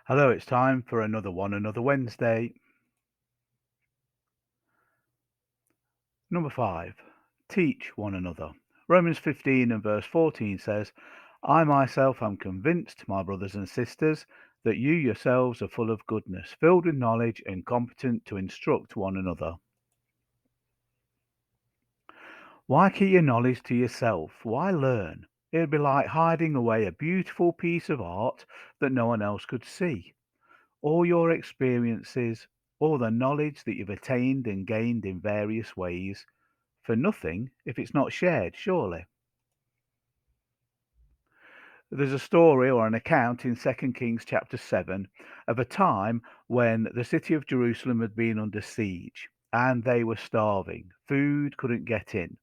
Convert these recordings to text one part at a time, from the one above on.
Hello, it's time for another Wednesday. Number 5. Teach one another. Romans 15 and verse 14 says, I myself am convinced, my brothers and sisters, that you yourselves are full of goodness, filled with knowledge, and competent to instruct one another. Why keep your knowledge to yourself? Why learn? It would be like hiding away a beautiful piece of art that no one else could see. All your experiences, all the knowledge that you've attained and gained in various ways, for nothing if it's not shared, surely. There's a story or an account in 2 Kings chapter 7 of a time when the city of Jerusalem had been under siege and they were starving. Food couldn't get in.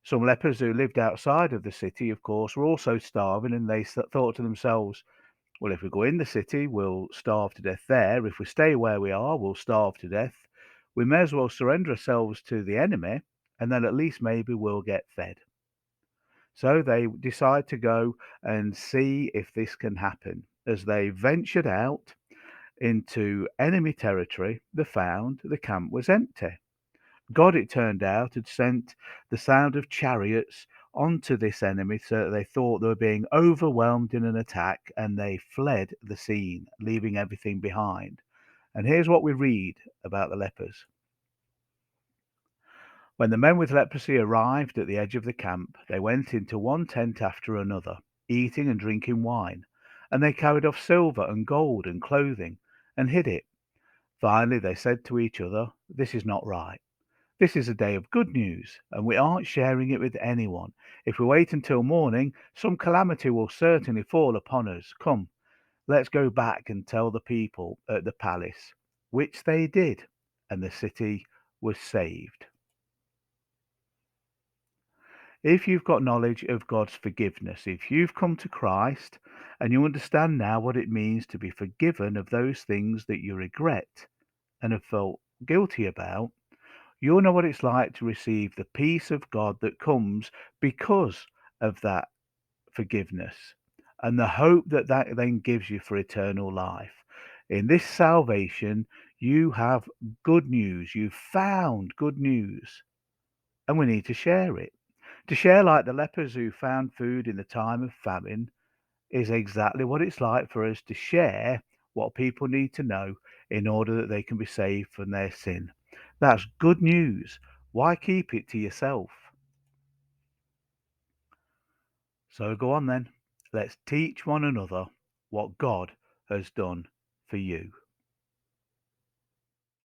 Some lepers who lived outside of the city, of course, were also starving, and they thought to themselves, well, if we go in the city, we'll starve to death there. If we stay where we are, we'll starve to death. We may as well surrender ourselves to the enemy, and then at least maybe we'll get fed. So they decide to go and see if this can happen. As they ventured out into enemy territory, they found the camp was empty. God, it turned out, had sent the sound of chariots onto this enemy so that they thought they were being overwhelmed in an attack and they fled the scene, leaving everything behind. And here's what we read about the lepers. When the men with leprosy arrived at the edge of the camp, they went into one tent after another, eating and drinking wine, and they carried off silver and gold and clothing and hid it. Finally, they said to each other, this is not right. This is a day of good news, and we aren't sharing it with anyone. If we wait until morning, some calamity will certainly fall upon us. Come, let's go back and tell the people at the palace, which they did, and the city was saved. If you've got knowledge of God's forgiveness, if you've come to Christ and you understand now what it means to be forgiven of those things that you regret and have felt guilty about, you'll know what it's like to receive the peace of God that comes because of that forgiveness and the hope that that then gives you for eternal life. In this salvation, you have good news. You've found good news, and we need to share it. To share like the lepers who found food in the time of famine is exactly what it's like for us to share what people need to know in order that they can be saved from their sin. That's good news. Why keep it to yourself? So go on then. Let's teach one another what God has done for you.